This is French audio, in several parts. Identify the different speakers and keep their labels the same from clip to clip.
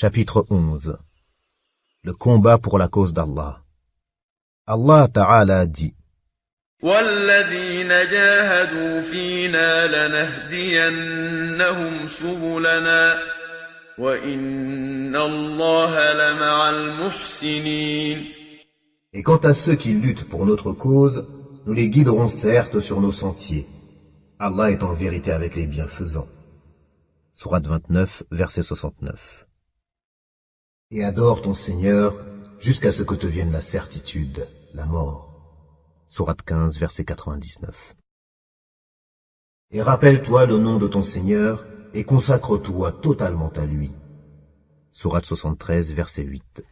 Speaker 1: Chapitre 11. Le combat pour la cause d'Allah. Allah Ta'ala dit:
Speaker 2: وَالَّذِينَ جَاهَدُوا فِينَا لَنَهْدِيَنَّهُمْ سُبُلَنَا وَإِنَّ اللَّهَ لَمَعَ الْمُحْسِنِينَ.
Speaker 1: Et quant à ceux qui luttent pour notre cause, nous les guiderons certes sur nos sentiers. Allah est en vérité avec les bienfaisants. Sourate 29, verset 69. Et adore ton Seigneur jusqu'à ce que te vienne la certitude, la mort. Sourate 15, verset 99. Et rappelle-toi le nom de ton Seigneur et consacre-toi totalement à lui. Sourate 73, verset 8.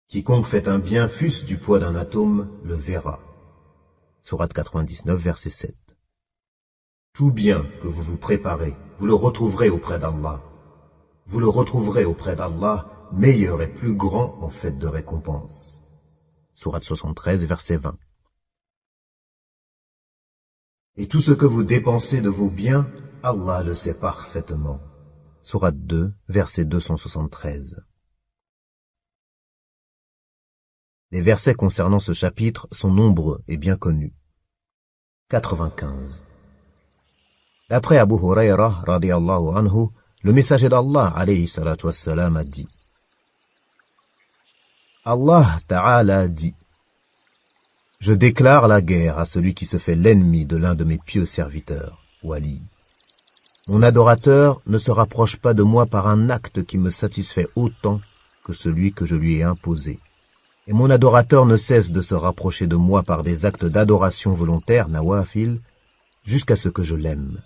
Speaker 1: Quiconque fait un bien, fût-ce du poids d'un atome, le verra. Sourate 99, verset 7. Tout bien que vous vous préparez, vous le retrouverez auprès d'Allah. Vous le retrouverez auprès d'Allah, meilleur et plus grand en fait de récompense. Sourate 73, verset 20. Et tout ce que vous dépensez de vos biens, Allah le sait parfaitement. Sourate 2, verset 273. Les versets concernant ce chapitre sont nombreux et bien connus. 95. D'après Abu Huraira, radiyallahu anhu, le messager d'Allah, alayhi salatu wassalam, a dit: Allah Ta'ala dit: Je déclare la guerre à celui qui se fait l'ennemi de l'un de mes pieux serviteurs, Wali. Mon adorateur ne se rapproche pas de moi par un acte qui me satisfait autant que celui que je lui ai imposé. Et mon adorateur ne cesse de se rapprocher de moi par des actes d'adoration volontaire, nawafil, jusqu'à ce que je l'aime.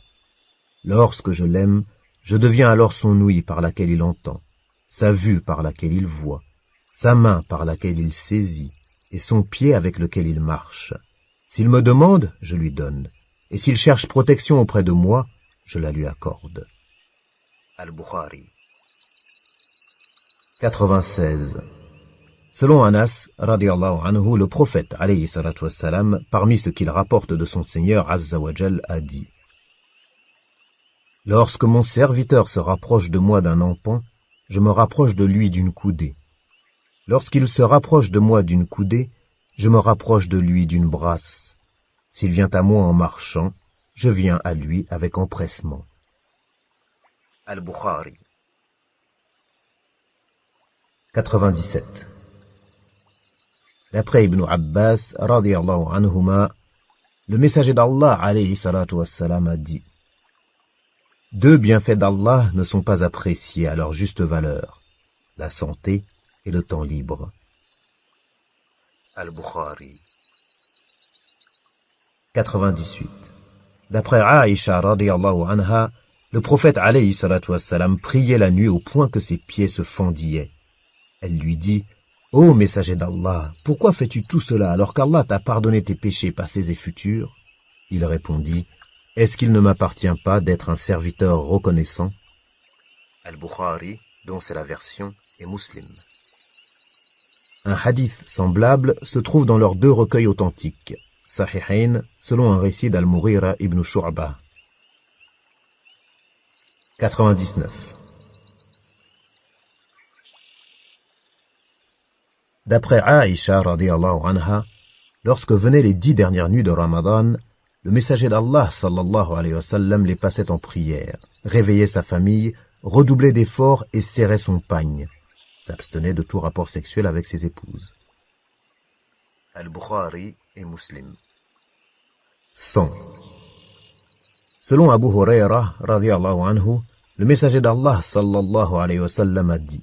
Speaker 1: Lorsque je l'aime, je deviens alors son ouïe par laquelle il entend, sa vue par laquelle il voit, sa main par laquelle il saisit, et son pied avec lequel il marche. S'il me demande, je lui donne, et s'il cherche protection auprès de moi, je la lui accorde. Al-Bukhari. 96. Selon Anas, radiyallahu anhu, le prophète, alayhi salatu wassalam, parmi ce qu'il rapporte de son Seigneur, azza wa jal, a dit: Lorsque mon serviteur se rapproche de moi d'un empan, je me rapproche de lui d'une coudée. Lorsqu'il se rapproche de moi d'une coudée, je me rapproche de lui d'une brasse. S'il vient à moi en marchant, je viens à lui avec empressement. Al-Bukhari. 97. D'après Ibn Abbas, radiyallahu anhuma, le messager d'Allah, alayhi salatu wassalam, a dit: Deux bienfaits d'Allah ne sont pas appréciés à leur juste valeur, la santé et le temps libre. Al-Bukhari. 98. D'après Aïcha radiyallahu anha, le prophète alayhi salatu wassalam priait la nuit au point que ses pieds se fendillaient. Elle lui dit: Ô messager d'Allah, pourquoi fais-tu tout cela alors qu'Allah t'a pardonné tes péchés passés et futurs? Il répondit: Est-ce qu'il ne m'appartient pas d'être un serviteur reconnaissant? Al-Bukhari, dont c'est la version, est Muslim. Un hadith semblable se trouve dans leurs deux recueils authentiques, Sahihain, selon un récit d'Al-Mughira ibn Shu'bah. 99. D'après Aïcha radiyallahu anha, lorsque venaient les 10 dernières nuits de Ramadan, le messager d'Allah sallallahu alayhi wa sallam les passait en prière, réveillait sa famille, redoublait d'efforts et serrait son pagne, s'abstenait de tout rapport sexuel avec ses épouses. Al-Bukhari et Muslim. 100. Selon Abu Huraira radiyallahu anhu, le messager d'Allah sallallahu alayhi wa sallam a dit: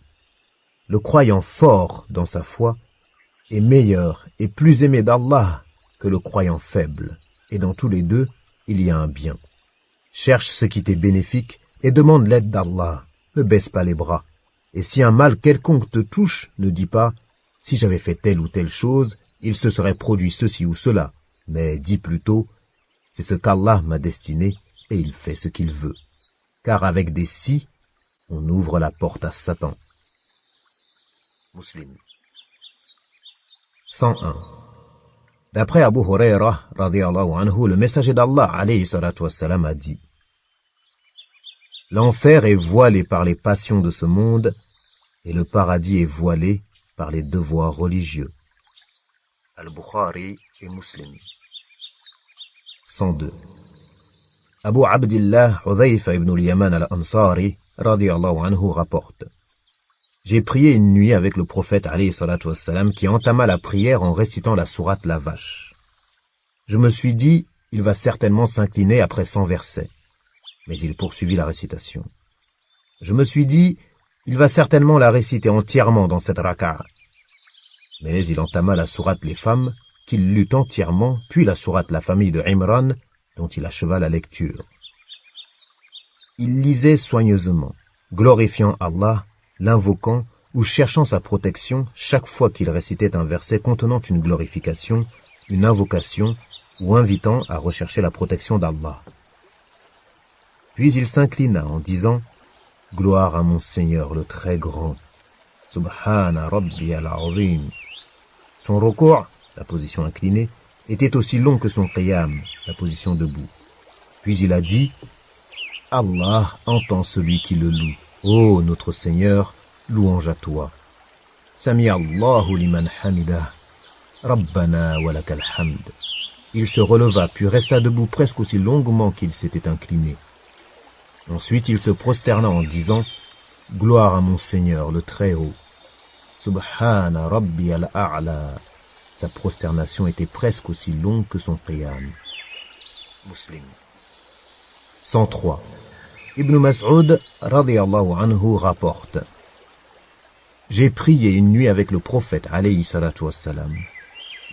Speaker 1: Le croyant fort dans sa foi est meilleur et plus aimé d'Allah que le croyant faible, et dans tous les deux, il y a un bien. Cherche ce qui t'est bénéfique et demande l'aide d'Allah, ne baisse pas les bras. Et si un mal quelconque te touche, ne dis pas: Si j'avais fait telle ou telle chose, il se serait produit ceci ou cela, mais dis plutôt: C'est ce qu'Allah m'a destiné et il fait ce qu'il veut. Car avec des si, on ouvre la porte à Satan. Muslim. 101. D'après Abu Huraira, radiyallahu anhu, le messager d'Allah, alayhi salatu wassalam, a dit: L'enfer est voilé par les passions de ce monde et le paradis est voilé par les devoirs religieux. Al-Bukhari et Muslim. 102. Abu Abdillah Hudhayfa ibn al-Yaman al-Ansari radiyallahu anhu rapporte: j'ai prié une nuit avec le prophète alayhi salatu wassalam qui entama la prière en récitant la sourate La Vache. Je me suis dit, il va certainement s'incliner après 100 versets. Mais il poursuivit la récitation. Je me suis dit, il va certainement la réciter entièrement dans cette raka'a. Mais il entama la sourate Les Femmes, qu'il lut entièrement, puis la sourate La Famille de Imran, dont il acheva la lecture. Il lisait soigneusement, glorifiant Allah, l'invoquant ou cherchant sa protection chaque fois qu'il récitait un verset contenant une glorification, une invocation ou invitant à rechercher la protection d'Allah. Puis il s'inclina en disant « Gloire à mon Seigneur le très grand, Subhana Rabbi al-Azim ». Son ruku', la position inclinée, était aussi long que son qiyam, la position debout. Puis il a dit « Allah entend celui qui le loue. Ô notre Seigneur, louange à toi. Sami Allahu liman hamidah. Rabbana wa lakal hamd. » Il se releva puis resta debout presque aussi longuement qu'il s'était incliné. Ensuite il se prosterna en disant « Gloire à mon Seigneur le Très-Haut. Subhana Rabbi al-A'la. » Sa prosternation était presque aussi longue que son qiyam. Muslim. 103. Ibn Mas'ud radiyallahu anhu rapporte: j'ai prié une nuit avec le prophète alayhi salatu wassalam.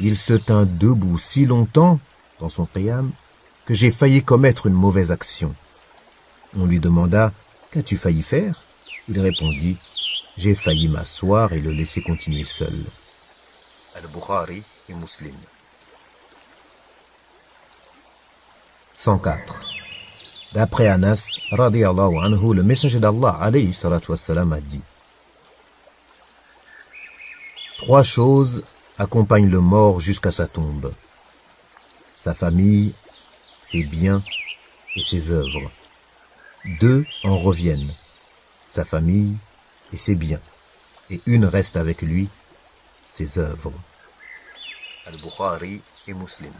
Speaker 1: Il se tint debout si longtemps dans son qiyam que j'ai failli commettre une mauvaise action. On lui demanda « Qu'as-tu failli faire ?» Il répondit « J'ai failli m'asseoir et le laisser continuer seul. » Al-Bukhari et Muslim. 104. D'après Anas, radiyallahu anhu, le messager d'Allah, alayhi salatu wassalam, a dit: 3 choses accompagnent le mort jusqu'à sa tombe: sa famille, ses biens et ses œuvres. 2 en reviennent: sa famille et ses biens, et une reste avec lui: ses œuvres. Al-Bukhari et Muslim.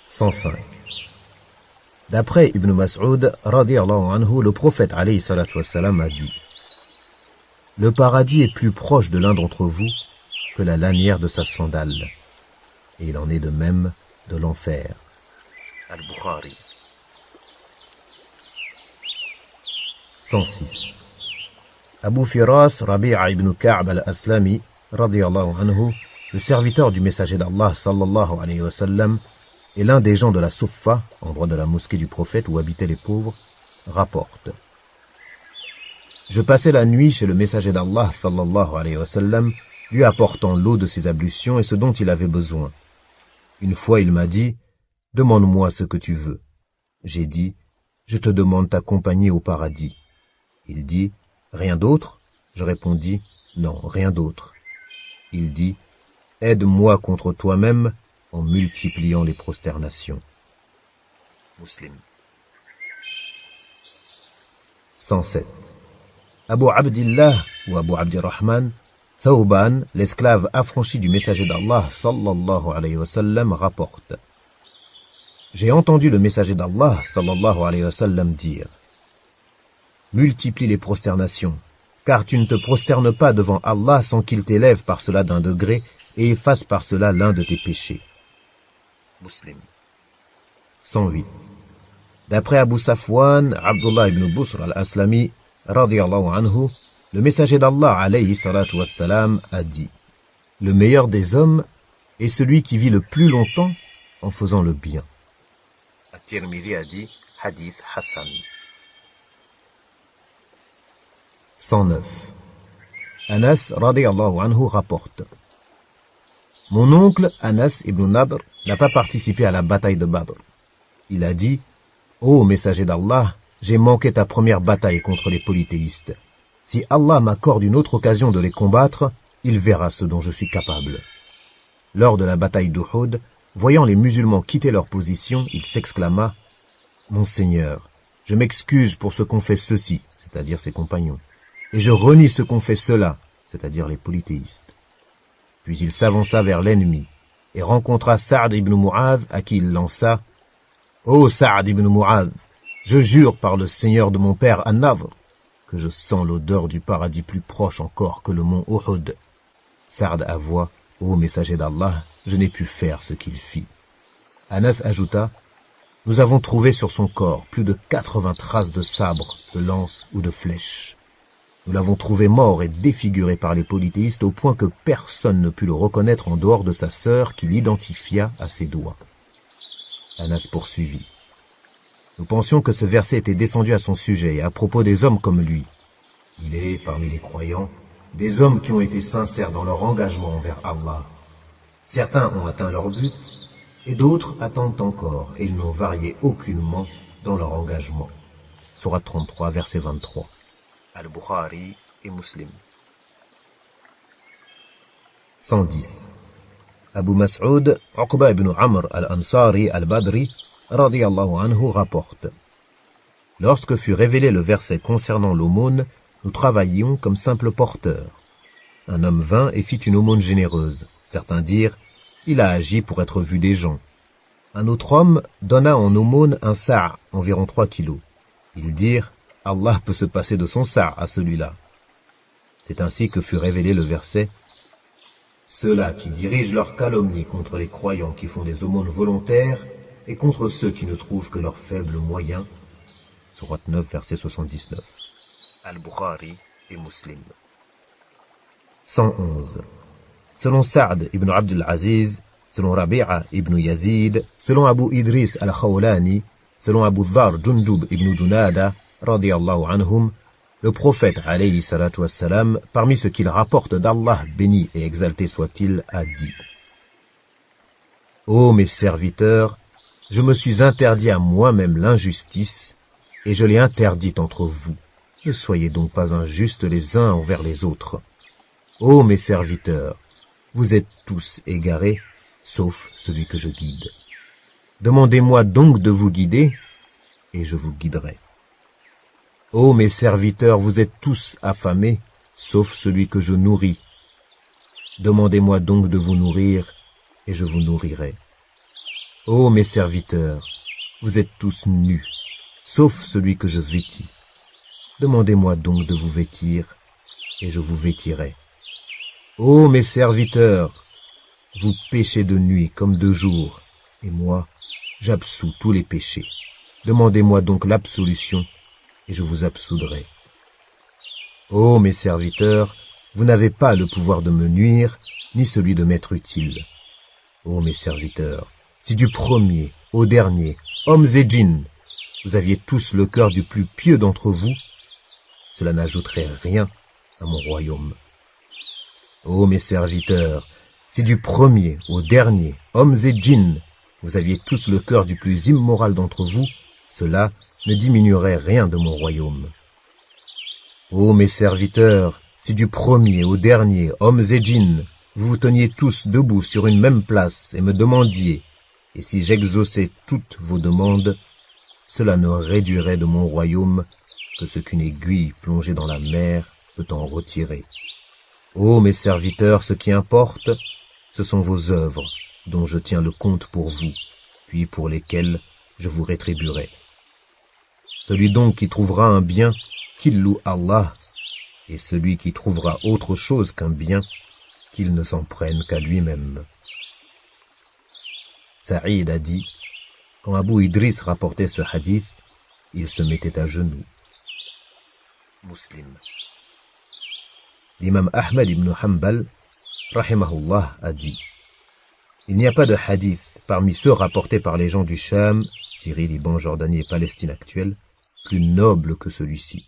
Speaker 1: 105. D'après Ibn Mas'ud, radiyallahu anhu, le prophète alayhi salatu wassalam a dit: le paradis est plus proche de l'un d'entre vous que la lanière de sa sandale. Et il en est de même de l'enfer. Al-Bukhari. 106. Abu Firas Rabi'a ibn Ka'b al-Aslami, radiyallahu anhu, le serviteur du messager d'Allah sallallahu alayhi wa sallam, et l'un des gens de la Souffa, endroit de la mosquée du prophète où habitaient les pauvres, rapporte: je passais la nuit chez le messager d'Allah sallallahu alayhi wa sallam, lui apportant l'eau de ses ablutions et ce dont il avait besoin. Une fois il m'a dit: demande-moi ce que tu veux. J'ai dit: je te demande ta compagnie au paradis. Il dit: rien d'autre? Je répondis: non, rien d'autre. Il dit: aide-moi contre toi-même en multipliant les prosternations. Muslim. 107. Abu Abdillah ou Abu Abdirrahman, Thawban, l'esclave affranchi du messager d'Allah sallallahu alayhi wa sallam, rapporte: j'ai entendu le messager d'Allah sallallahu alayhi wa sallam dire: multiplie les prosternations, car tu ne te prosternes pas devant Allah sans qu'il t'élève par cela d'un degré et efface par cela l'un de tes péchés. Muslim. 108. D'après Abu Safwan, Abdullah ibn Busr al-Aslami, radiyallahu anhu, le messager d'Allah alayhi salatu wassalam a dit: le meilleur des hommes est celui qui vit le plus longtemps en faisant le bien. At-Tirmidhi a dit: hadith Hassan. 109. Anas radiyallahu anhu rapporte: mon oncle Anas ibn Nadr n'a pas participé à la bataille de Badr. Il a dit: ô messager d'Allah, j'ai manqué ta première bataille contre les polythéistes. Si Allah m'accorde une autre occasion de les combattre, il verra ce dont je suis capable. Lors de la bataille d'Uhud, voyant les musulmans quitter leur position, il s'exclama: Mon Seigneur, je m'excuse pour ce qu'ont fait ceux-ci, c'est-à-dire ses compagnons, et je renie ce qu'ont fait ceux-là, c'est-à-dire les polythéistes. Puis il s'avança vers l'ennemi et rencontra Sa'd ibn Mu'adh à qui il lança « Ô Sa'd ibn Mu'adh, je jure par le Seigneur de mon père An-Nadr que je sens l'odeur du paradis plus proche encore que le mont Uhud. » Sa'd avoua « Ô messager d'Allah, je n'ai pu faire ce qu'il fit. » Anas ajouta « Nous avons trouvé sur son corps plus de 80 traces de sabres, de lances ou de flèches. Nous l'avons trouvé mort et défiguré par les polythéistes au point que personne ne put le reconnaître en dehors de sa sœur qui l'identifia à ses doigts. » Anas poursuivit. Nous pensions que ce verset était descendu à son sujet et à propos des hommes comme lui. Il est, parmi les croyants, des hommes qui ont été sincères dans leur engagement envers Allah. Certains ont atteint leur but, et d'autres attendent encore, et ils n'ont varié aucunement dans leur engagement. Sourate 33, verset 23. Al-Bukhari et Muslim. 110. Abu Mas'ud, Uqba ibn Amr al-Ansari al-Badri, radiyallahu anhu, rapporte. Lorsque fut révélé le verset concernant l'aumône, nous travaillions comme simples porteurs. Un homme vint et fit une aumône généreuse. Certains dirent, il a agi pour être vu des gens. Un autre homme donna en aumône un sa', environ 3 kilos. Ils dirent, Allah peut se passer de son sa' à celui-là. C'est ainsi que fut révélé le verset. Ceux-là qui dirigent leur calomnie contre les croyants qui font des aumônes volontaires et contre ceux qui ne trouvent que leurs faibles moyens. Sourate 9, verset 79. Al-Bukhari et Muslim. 111. Selon Sa'd ibn Abdul Aziz, selon Rabi'a ibn Yazid, selon Abu Idris al-Khawlani, selon Abu Dhar Jundub ibn Junada, radiyallahu anhum, le prophète, alayhi salatu wassalam, parmi ce qu'il rapporte d'Allah, béni et exalté soit-il, a dit: Ô mes serviteurs, je me suis interdit à moi-même l'injustice, et je l'ai interdite entre vous. Ne soyez donc pas injustes les uns envers les autres. Ô mes serviteurs, vous êtes tous égarés, sauf celui que je guide. Demandez-moi donc de vous guider, et je vous guiderai. Ô mes serviteurs, vous êtes tous affamés, sauf celui que je nourris. Demandez-moi donc de vous nourrir, et je vous nourrirai. Ô mes serviteurs, vous êtes tous nus, sauf celui que je vêtis. Demandez-moi donc de vous vêtir, et je vous vêtirai. Ô mes serviteurs, vous péchez de nuit comme de jour, et moi, j'absous tous les péchés. Demandez-moi donc l'absolution, et je vous absoudrai. Ô mes serviteurs, vous n'avez pas le pouvoir de me nuire, ni celui de m'être utile. Ô mes serviteurs, si du premier au dernier, hommes et djinns, vous aviez tous le cœur du plus pieux d'entre vous, cela n'ajouterait rien à mon royaume. Ô mes serviteurs, si du premier au dernier, hommes et djinns, vous aviez tous le cœur du plus immoral d'entre vous, cela ne diminuerait rien de mon royaume. Ô mes serviteurs, si du premier au dernier, hommes et djinns, vous vous teniez tous debout sur une même place et me demandiez, et si j'exauçais toutes vos demandes, cela ne réduirait de mon royaume que ce qu'une aiguille plongée dans la mer peut en retirer. Ô mes serviteurs, ce qui importe, ce sont vos œuvres, dont je tiens le compte pour vous, puis pour lesquelles je vous rétribuerai. Celui donc qui trouvera un bien, qu'il loue Allah, et celui qui trouvera autre chose qu'un bien, qu'il ne s'en prenne qu'à lui-même. Saïd a dit, quand Abu Idris rapportait ce hadith, il se mettait à genoux. Muslim. L'imam Ahmad ibn Hanbal, rahimahullah, a dit: il n'y a pas de hadith parmi ceux rapportés par les gens du Sham, Syrie, Liban, Jordanie et Palestine actuelle, plus noble que celui-ci.